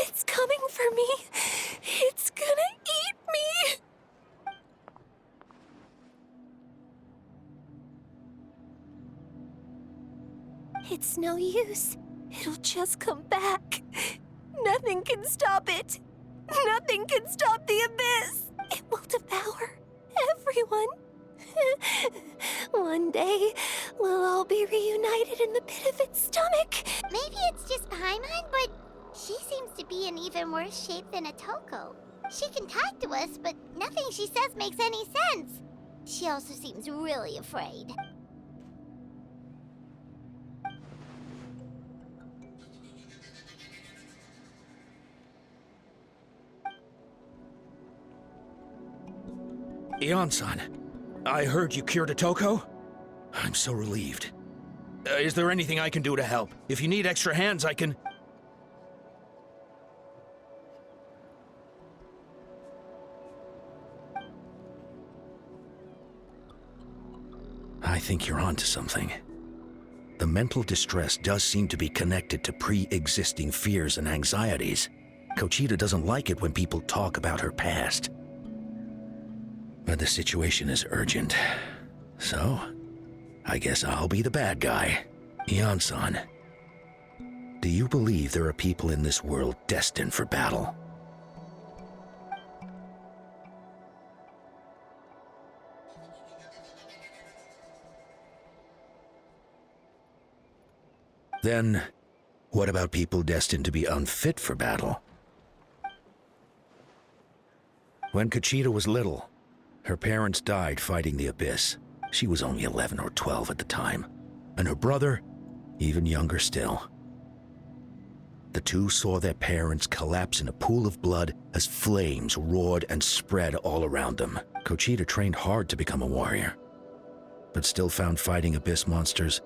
It's coming for me. It's gonna eat me. It's no use. It'll just come back. Nothing can stop it. Nothing can stop the abyss. It will devour everyone. One day, we'll all be reunited in the pit of its stomach. Maybe it's just Paimon, but she seems to be in even worse shape than Atoko. She can talk to us, but nothing she says makes any sense. She also seems really afraid. Ion-san, I heard you cured Atoko? I'm so relieved. Is there anything I can do to help? If you need extra hands, I can... I think you're onto something. The mental distress does seem to be connected to pre-existing fears and anxieties. Kochita doesn't like it when people talk about her past. But the situation is urgent. So, I guess I'll be the bad guy. Ion-san, do you believe there are people in this world destined for battle? Then, what about people destined to be unfit for battle? When Kochita was little, her parents died fighting the abyss. She was only 11 or 12 at the time, and her brother, even younger still. The two saw their parents collapse in a pool of blood as flames roared and spread all around them. Kochita trained hard to become a warrior, but still found fighting abyss monsters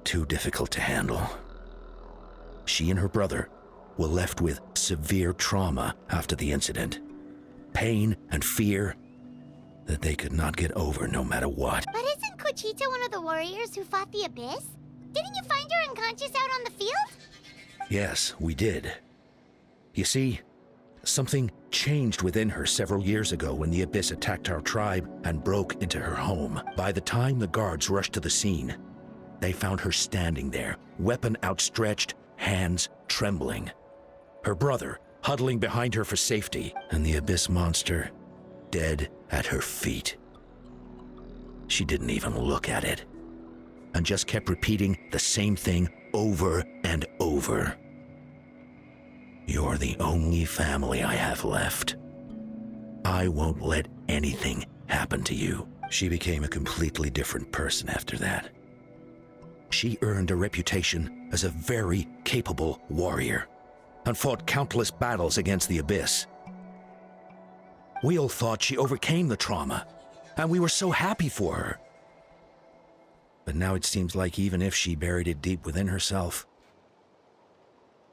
too difficult to handle. She and her brother were left with severe trauma after the incident. Pain and fear that they could not get over no matter what. But isn't Kochita one of the warriors who fought the abyss? Didn't you find her unconscious out on the field? Yes, we did. You see, something changed within her several years ago when the abyss attacked our tribe and broke into her home. By the time the guards rushed to the scene, they found her standing there, weapon outstretched, hands trembling. Her brother huddling behind her for safety, and the abyss monster dead at her feet. She didn't even look at it, and just kept repeating the same thing over and over. You're the only family I have left. I won't let anything happen to you. She became a completely different person after that. She earned a reputation as a very capable warrior and fought countless battles against the abyss. We all thought she overcame the trauma, and we were so happy for her. But now it seems like even if she buried it deep within herself,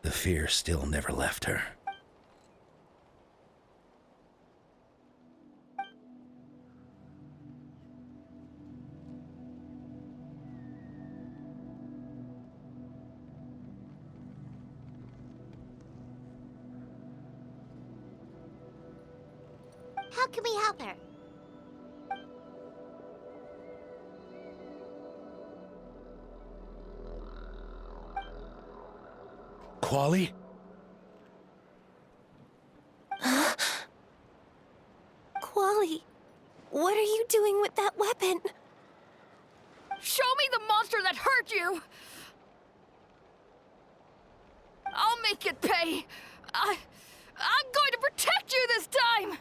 the fear still never left her. How can we help her? Quali? Quali, what are you doing with that weapon? Show me the monster that hurt you! I'll make it pay! I'm going to protect you this time!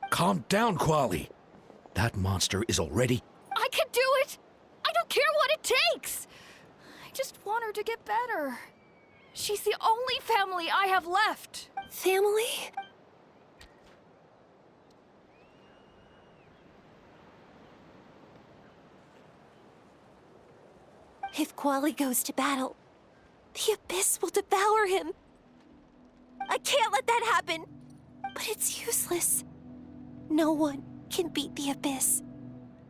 Calm down, Quali. That monster is already... I can do it! I don't care what it takes! I just want her to get better. She's the only family I have left. Family? If Quali goes to battle, the abyss will devour him. I can't let that happen. But it's useless. No one can beat the abyss.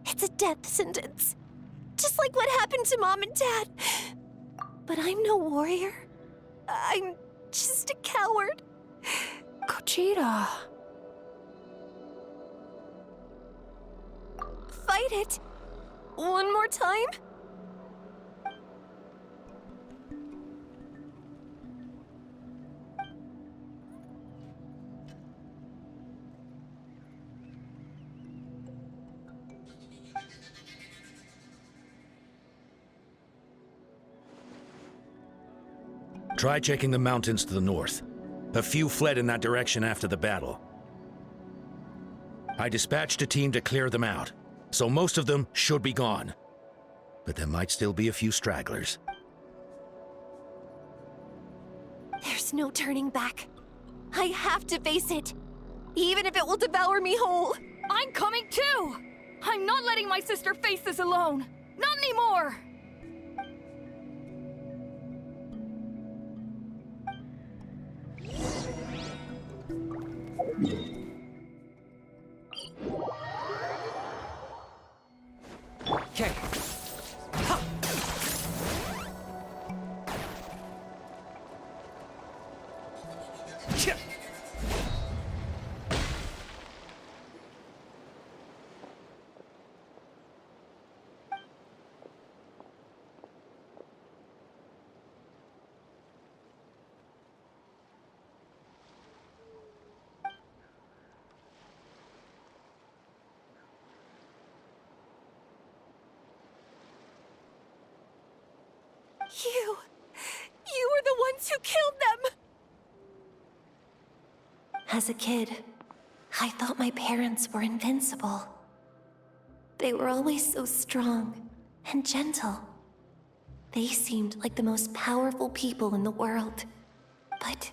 It's a death sentence. just like what happened to Mom and Dad. But I'm no warrior. I'm just a coward. Gogeta. Fight it. One more time. Try checking the mountains to the north. A few fled in that direction after the battle. I dispatched a team to clear them out, so most of them should be gone. But there might still be a few stragglers. There's no turning back. I have to face it, even if it will devour me whole. I'm coming too! I'm not letting my sister face this alone! Not anymore! Okay. Ha! Ch- You were the ones who killed them! As a kid, I thought my parents were invincible. They were always so strong and gentle. They seemed like the most powerful people in the world. But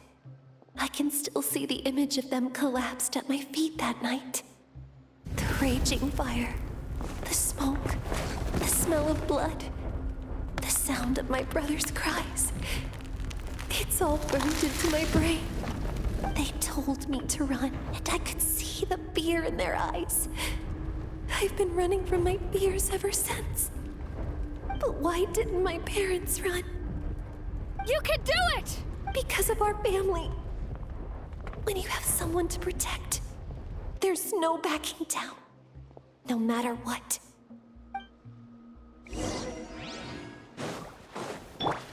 I can still see the image of them collapsed at my feet that night. The raging fire, the smoke, the smell of blood, the sound of my brother's cries. It's all burned into my brain. They told me to run, and I could see the fear in their eyes. I've been running from my fears ever since. But why didn't my parents run? You can do it! Because of our family. When you have someone to protect, there's no backing down, no matter what.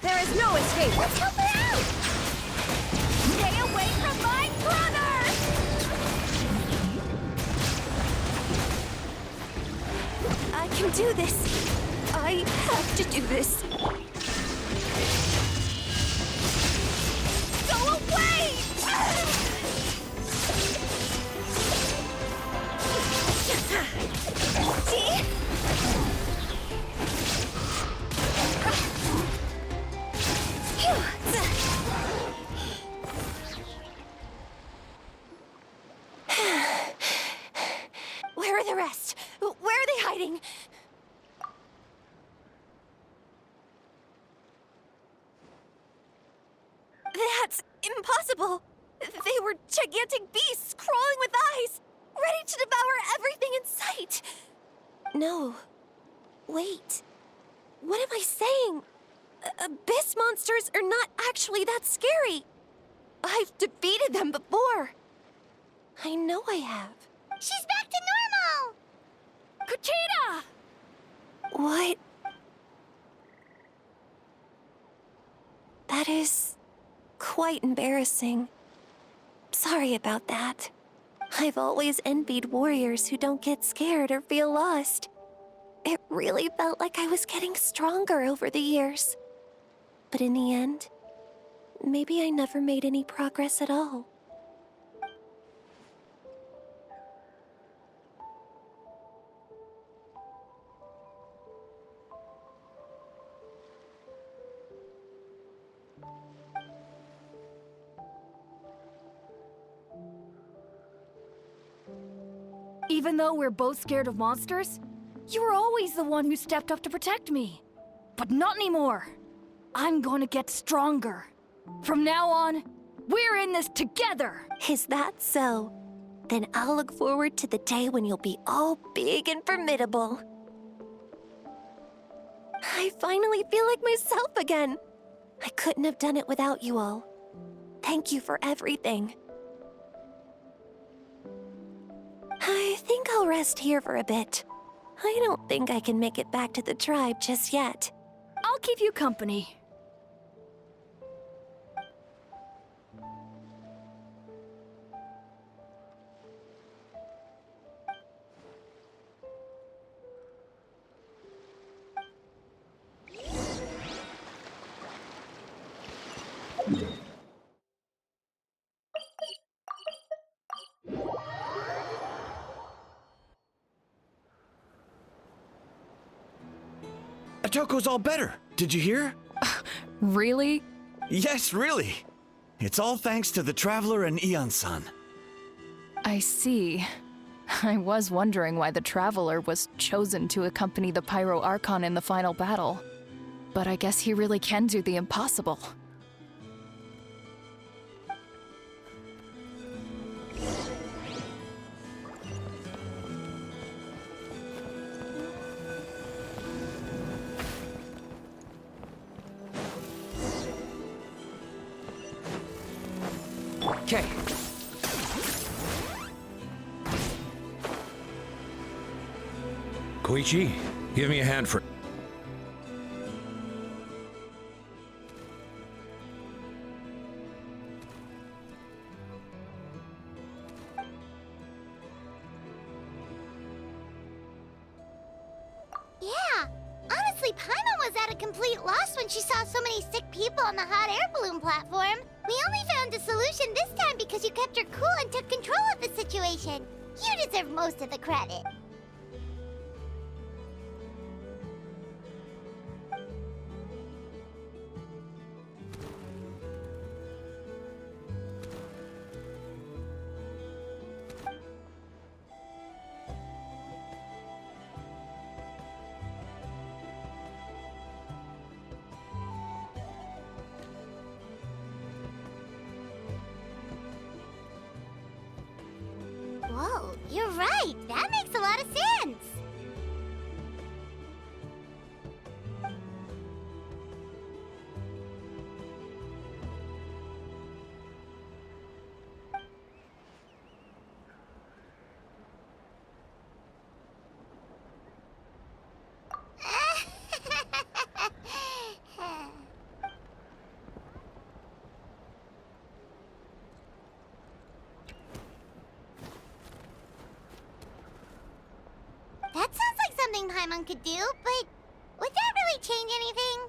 There is no escape! Let's help her out! Stay away from my brother! I can do this. I have to do this. Go away! See? Where are the rest? Where are they hiding? That's impossible. They were gigantic beasts crawling with eyes, ready to devour everything in sight. No. Wait. What am I saying? Abyss monsters are not actually that scary. I've defeated them before. I know I have. She's back to normal! Gogeta! What? That is quite embarrassing. Sorry about that. I've always envied warriors who don't get scared or feel lost. It really felt like I was getting stronger over the years. But in the end, maybe I never made any progress at all. Even though we're both scared of monsters, you were always the one who stepped up to protect me. But not anymore. I'm gonna get stronger. From now on, we're in this together! Is that so? Then I'll look forward to the day when you'll be all big and formidable. I finally feel like myself again. I couldn't have done it without you all. Thank you for everything. I think I'll rest here for a bit. I don't think I can make it back to the tribe just yet. I'll keep you company. Atoko's all better. Did you hear? Really? Yes, really. It's all thanks to the Traveler and Ian-san. I see. I was wondering why the Traveler was chosen to accompany the Pyro Archon in the final battle. But I guess he really can do the impossible. Okay. Koichi, give me a hand for... Yeah, honestly, Paimon was at a complete loss when she saw so many sick people on the hot air balloon platform. We only found a solution this time because you kept her cool and took control of the situation. You deserve most of the credit. Whoa, you're right. That makes a lot of sense. That sounds like something Paimon could do, but would that really change anything?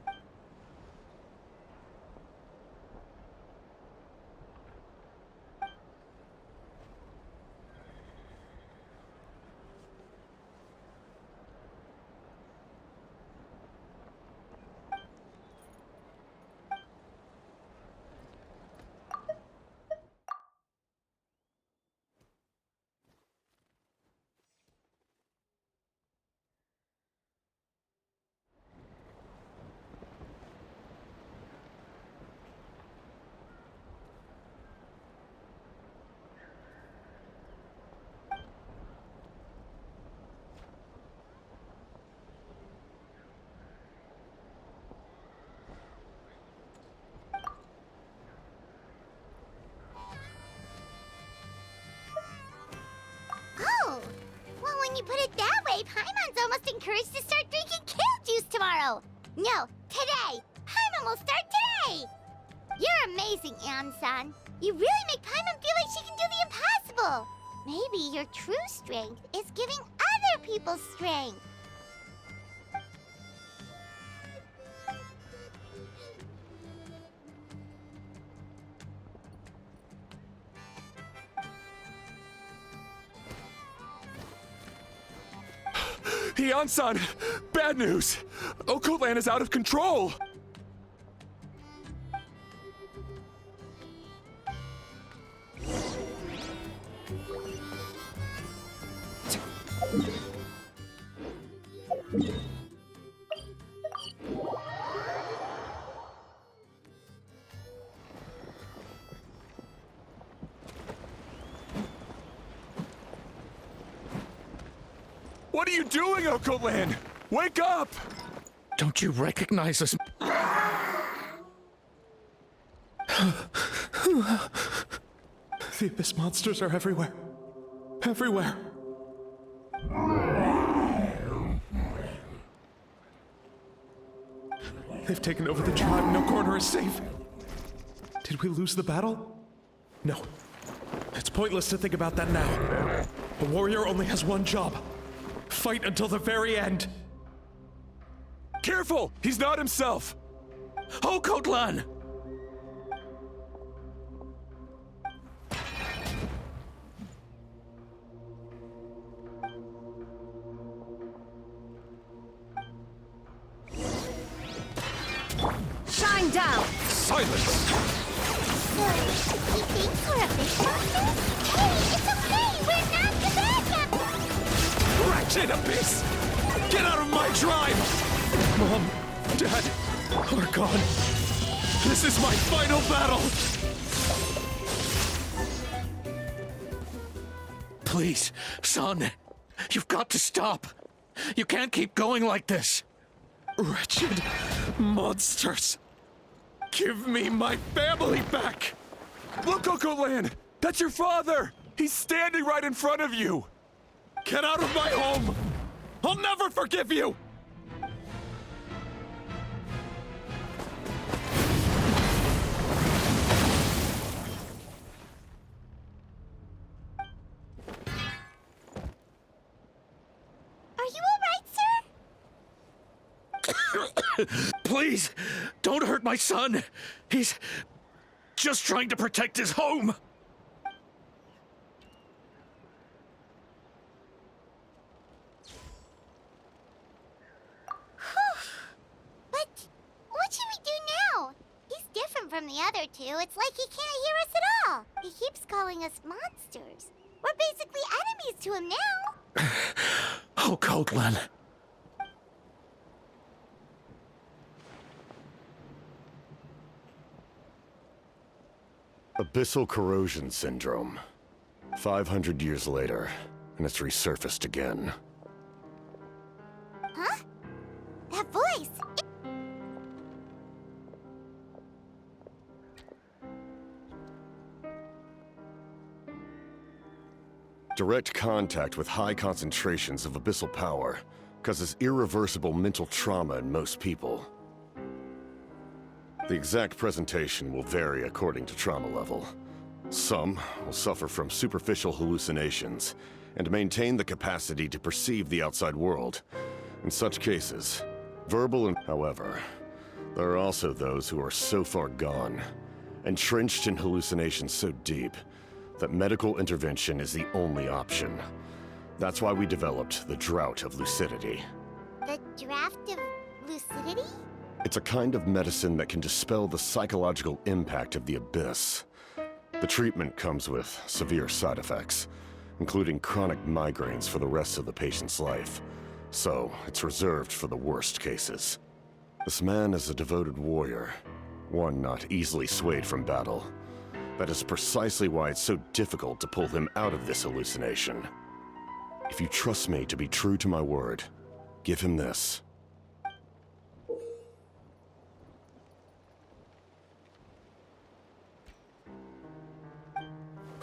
Oh, well, when you put it that way, Paimon's almost encouraged to start drinking kale juice tomorrow. No, today. Paimon will start today. You're amazing, Ann-san. You really make Paimon feel like she can do the impossible. Maybe your true strength is giving other people strength. Ian-san! Bad news! Occult Land is out of control! What are you doing, Occult Land? Wake up! Don't you recognize us? The Abyss monsters are everywhere. Everywhere. They've taken over the tribe. No corner is safe. Did we lose the battle? No. It's pointless to think about that now. A warrior only has one job. Fight until the very end. Careful! He's not himself! Okotlan! Shine down! Silence! So, he thinks we're Abyss monsters? Hey, it's okay! We're not the bad guys! Wretched Abyss! Get out of my tribe! Mom, Dad, Archon. This is my final battle! Please, son. You've got to stop. You can't keep going like this. Wretched monsters. Give me my family back! Look, Okotlan! That's your father! He's standing right in front of you! Get out of my home! I'll never forgive you! Are you alright, sir? Please, don't hurt my son. He's just trying to protect his home. But what should we do now? He's different from the other two. It's like he can't hear us at all. He keeps calling us monsters. We're basically enemies to him now. Oh, Okotlan. Abyssal corrosion syndrome. 500 years later, and it's resurfaced again. Huh? That voice! Direct contact with high concentrations of abyssal power causes irreversible mental trauma in most people. The exact presentation will vary according to trauma level. Some will suffer from superficial hallucinations and maintain the capacity to perceive the outside world. In such cases, verbal and... However, there are also those who are so far gone, entrenched in hallucinations so deep, that medical intervention is the only option. That's why we developed the Drought of Lucidity. The draft of lucidity? It's a kind of medicine that can dispel the psychological impact of the Abyss. The treatment comes with severe side effects, including chronic migraines for the rest of the patient's life. So, it's reserved for the worst cases. This man is a devoted warrior, one not easily swayed from battle. That is precisely why it's so difficult to pull him out of this hallucination. If you trust me to be true to my word, give him this.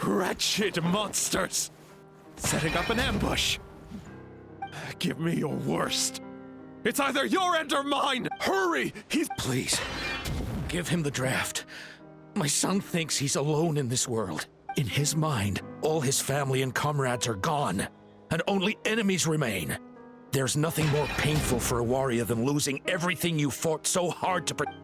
Wretched monsters! Setting up an ambush! Give me your worst. It's either your end or mine! Hurry! He's... Please, give him the draft. My son thinks he's alone in this world. In his mind, all his family and comrades are gone, and only enemies remain. There's nothing more painful for a warrior than losing everything you fought so hard to protect.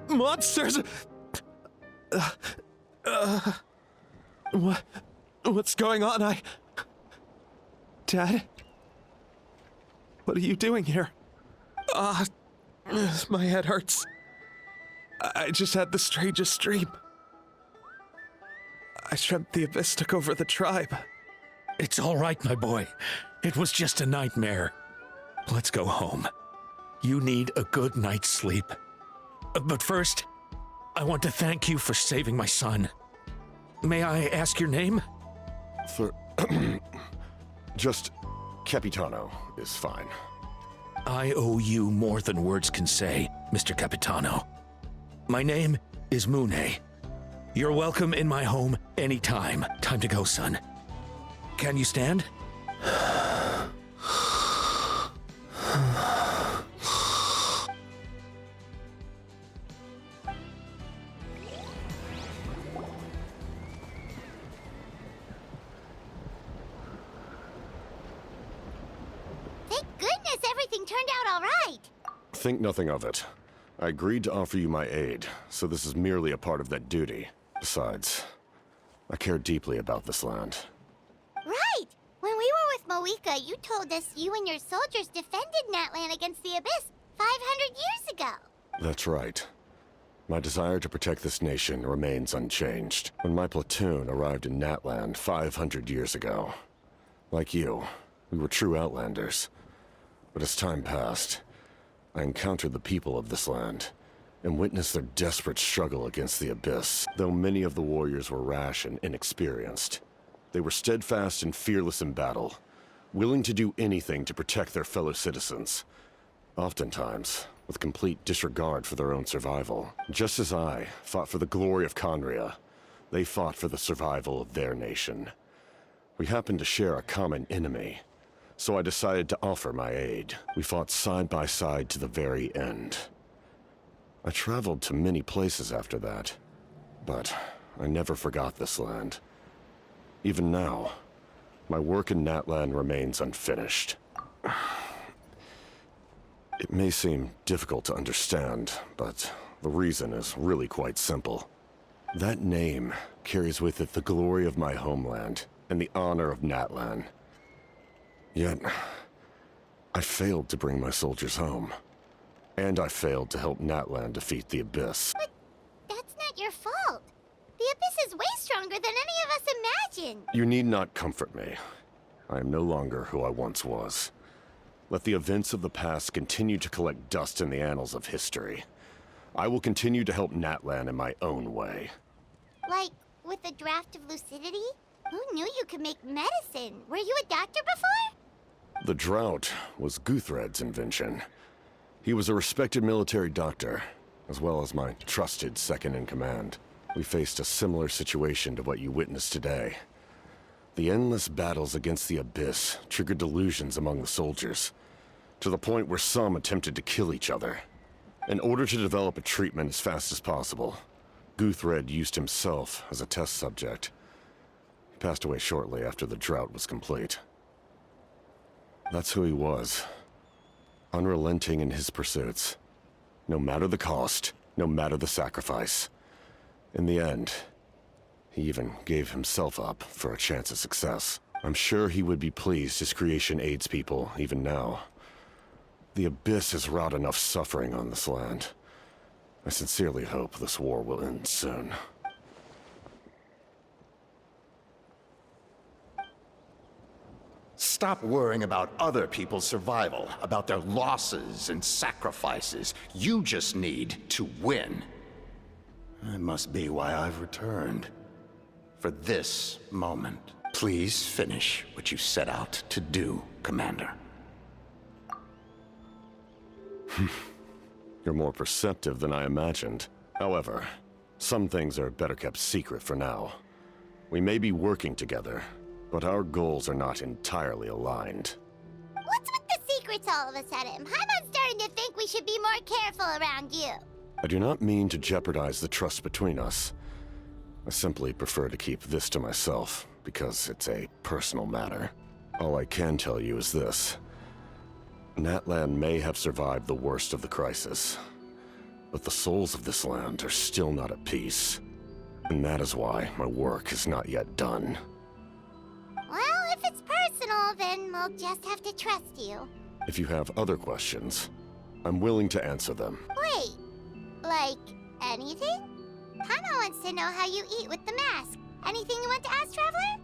Monsters! What's going on? Dad? What are you doing here? My head hurts. I just had the strangest dream. I dreamt the Abyss took over the tribe. It's all right, my boy. It was just a nightmare. Let's go home. You need a good night's sleep. But first, I want to thank you for saving my son. May I ask your name? Just Capitano is fine. I owe you more than words can say, Mr. Capitano. My name is Mune. You're welcome in my home anytime. Time to go, son. Can you stand? Thank goodness everything turned out all right. Think nothing of it. I agreed to offer you my aid, so this is merely a part of that duty. Besides, I care deeply about this land. Right! When we were with Moika, you told us you and your soldiers defended Natlan against the Abyss 500 years ago. That's right. My desire to protect this nation remains unchanged. When my platoon arrived in Natland 500 years ago, like you, we were true outlanders. But as time passed, I encountered the people of this land and witnessed their desperate struggle against the Abyss. Though many of the warriors were rash and inexperienced, they were steadfast and fearless in battle, willing to do anything to protect their fellow citizens, oftentimes with complete disregard for their own survival. Just as I fought for the glory of Conria, they fought for the survival of their nation. We happened to share a common enemy, so I decided to offer my aid. We fought side by side to the very end. I traveled to many places after that, but I never forgot this land. Even now, my work in Natlan remains unfinished. It may seem difficult to understand, but the reason is really quite simple. That name carries with it the glory of my homeland and the honor of Natlan. Yet, I failed to bring my soldiers home. And I failed to help Natlan defeat the Abyss. But that's not your fault. The Abyss is way stronger than any of us imagined. You need not comfort me. I am no longer who I once was. Let the events of the past continue to collect dust in the annals of history. I will continue to help Natlan in my own way. Like, with the draft of lucidity? Who knew you could make medicine? Were you a doctor before? The drought was Guthred's invention. He was a respected military doctor, as well as my trusted second-in-command. We faced a similar situation to what you witnessed today. The endless battles against the Abyss triggered delusions among the soldiers, to the point where some attempted to kill each other. In order to develop a treatment as fast as possible, Guthred used himself as a test subject. He passed away shortly after the drought was complete. That's who he was. Unrelenting in his pursuits. No matter the cost, no matter the sacrifice. In the end, he even gave himself up for a chance at success. I'm sure he would be pleased his creation aids people, even now. The Abyss has wrought enough suffering on this land. I sincerely hope this war will end soon. Stop worrying about other people's survival, about their losses and sacrifices. You just need to win. That must be why I've returned. For this moment. Please finish what you set out to do, Commander. You're more perceptive than I imagined. However, some things are better kept secret for now. We may be working together, but our goals are not entirely aligned. What's with the secrets all of a sudden? I'm starting to think we should be more careful around you. I do not mean to jeopardize the trust between us. I simply prefer to keep this to myself, because it's a personal matter. All I can tell you is this. Natlan may have survived the worst of the crisis, but the souls of this land are still not at peace. And that is why my work is not yet done. Well, if it's personal, then we'll just have to trust you. If you have other questions, I'm willing to answer them. Wait, like anything? Paimon wants to know how you eat with the mask. Anything you want to ask, Traveler?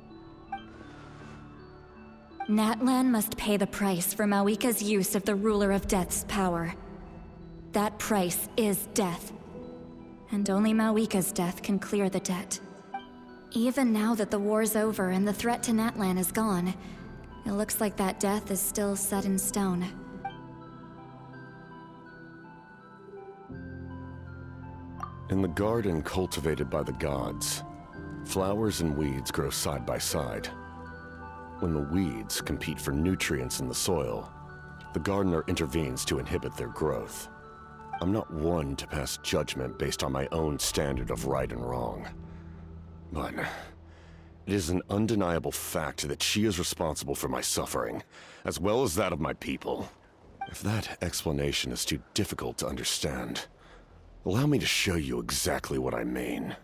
Natlan must pay the price for Mawika's use of the Ruler of Death's power. That price is death. And only Mawika's death can clear the debt. Even now that the war's over and the threat to Natlan is gone, it looks like that death is still set in stone. In the garden cultivated by the gods, flowers and weeds grow side by side. When the weeds compete for nutrients in the soil, the gardener intervenes to inhibit their growth. I'm not one to pass judgment based on my own standard of right and wrong. But it is an undeniable fact that she is responsible for my suffering, as well as that of my people. If that explanation is too difficult to understand, allow me to show you exactly what I mean.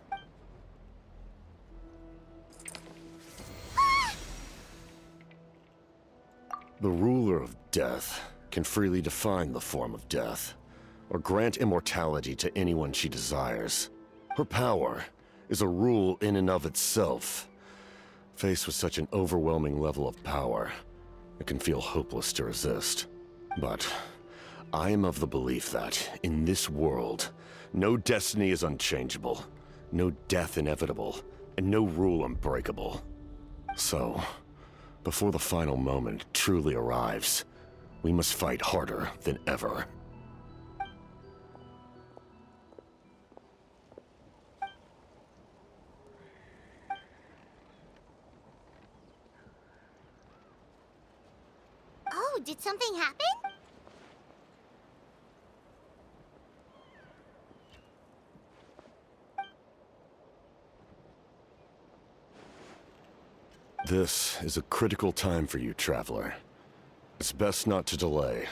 The ruler of death can freely define the form of death, or grant immortality to anyone she desires. Her power is a rule in and of itself. Faced with such an overwhelming level of power, it can feel hopeless to resist. But I am of the belief that, in this world, no destiny is unchangeable, no death inevitable, and no rule unbreakable. So, before the final moment truly arrives, we must fight harder than ever. Oh, did something happen? This is a critical time for you, Traveler. It's best not to delay,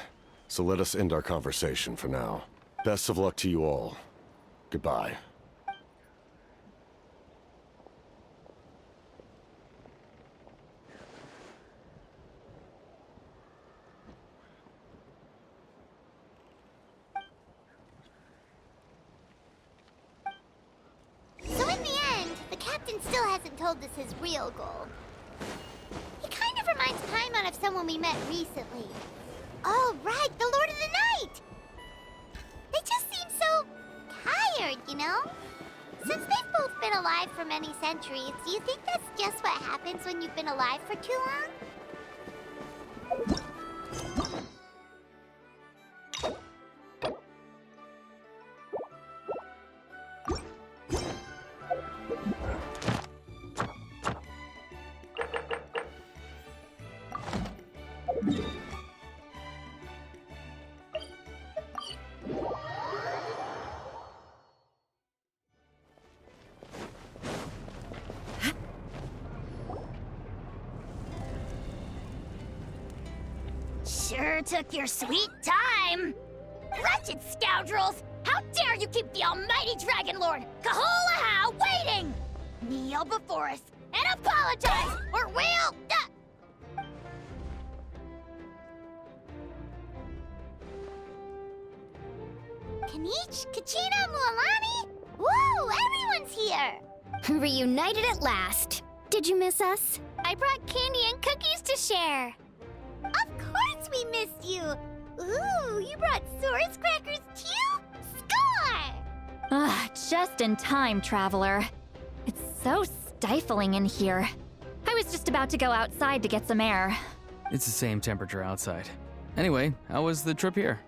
so let us end our conversation for now. Best of luck to you all. Goodbye. So in the end, the captain still hasn't told us his real goal. He kind of reminds Paimon of someone we met recently. Oh, right, the Lord of the Night! They just seem so tired, you know? Since they've both been alive for many centuries, do you think that's just what happens when you've been alive for too long? Sure took your sweet time! Wretched scoundrels! How dare you keep the almighty Dragon Lord, Kaholaha, waiting! Kneel before us and apologize, or we'll... Kanich, Kachina, Mualani? Woo, everyone's here! Reunited at last. Did you miss us? I brought candy and cookies to share. Of course we missed you! Ooh, you brought Source crackers too? Score! Just in time, Traveler. It's so stifling in here. I was just about to go outside to get some air. It's the same temperature outside. Anyway, how was the trip here?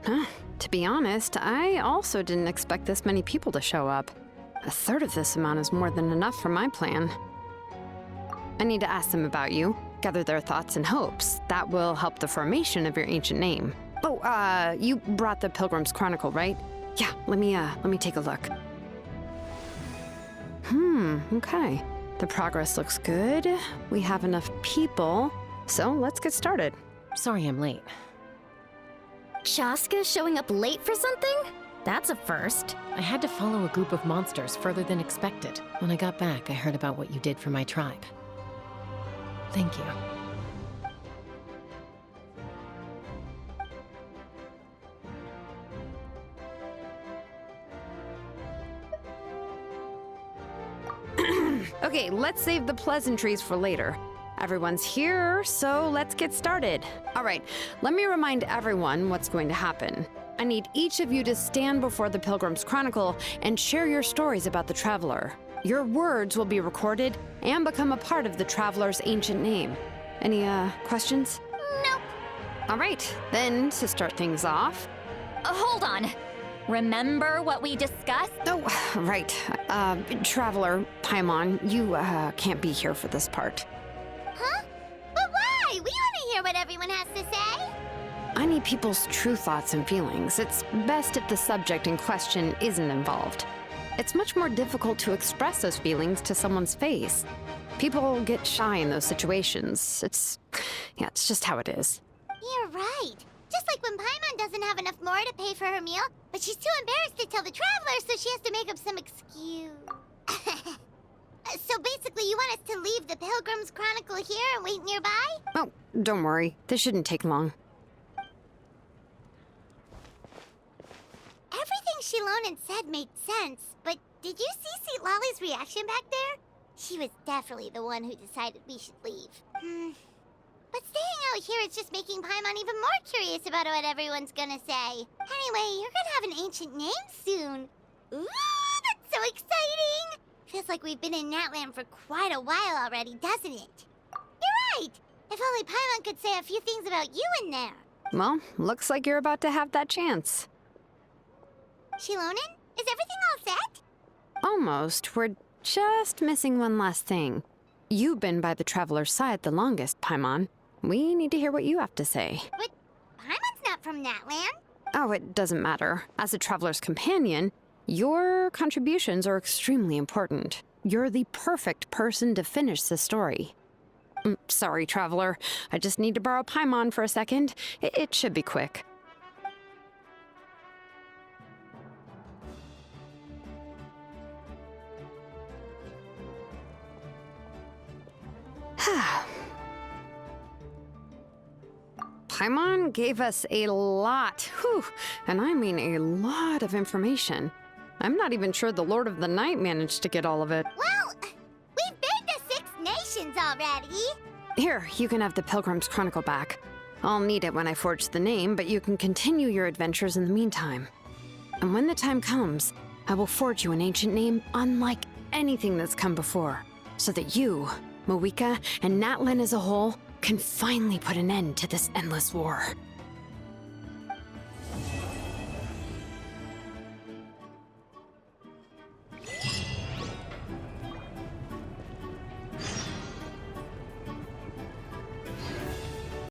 To be honest, I also didn't expect this many people to show up. A third of this amount is more than enough for my plan. I need to ask them about you, gather their thoughts and hopes. That will help the formation of your ancient name. Oh, you brought the Pilgrim's Chronicle, right? Yeah, let me take a look. Okay. The progress looks good. We have enough people, so let's get started. Sorry I'm late. Shaska showing up late for something? That's a first. I had to follow a group of monsters further than expected. When I got back, I heard about what you did for my tribe. Thank you. Okay, let's save the pleasantries for later. Everyone's here, so let's get started. All right, let me remind everyone what's going to happen. I need each of you to stand before the Pilgrim's Chronicle and share your stories about the Traveler. Your words will be recorded and become a part of the Traveler's ancient name. Any, questions? Nope. All right, then to start things off... Hold on. Remember what we discussed? Oh, right. Traveler, Paimon, you, can't be here for this part. Huh? But why? We want to hear what everyone has to say. I need people's true thoughts and feelings. It's best if the subject in question isn't involved. It's much more difficult to express those feelings to someone's face. People get shy in those situations. It's just how it is. You're right. Just like when Paimon doesn't have enough lore to pay for her meal, but she's too embarrassed to tell the Traveler, so she has to make up some excuse. So basically, you want us to leave the Pilgrim's Chronicle here and wait nearby? Oh, don't worry. This shouldn't take long. Everything Shilonen said made sense, but did you see Sweet Lolly's reaction back there? She was definitely the one who decided we should leave. But staying out here is just making Paimon even more curious about what everyone's gonna say. Anyway, you're gonna have an ancient name soon. Ooh, that's so exciting! Feels like we've been in Natland for quite a while already, doesn't it? You're right! If only Paimon could say a few things about you in there. Well, looks like you're about to have that chance. Shilonen, is everything all set? Almost. We're just missing one last thing. You've been by the Traveler's side the longest, Paimon. We need to hear what you have to say. But Paimon's not from Natland. Oh, it doesn't matter. As a Traveler's companion, your contributions are extremely important. You're the perfect person to finish the story. Sorry, Traveler. I just need to borrow Paimon for a second. It should be quick. Paimon gave us a lot, and I mean a lot of information. I'm not even sure the Lord of the Night managed to get all of it. Well, we've been to 6 nations already. Here, you can have the Pilgrim's Chronicle back. I'll need it when I forge the name, but you can continue your adventures in the meantime. And when the time comes, I will forge you an ancient name unlike anything that's come before, so that you, Moeka, and Natlan as a whole can finally put an end to this endless war.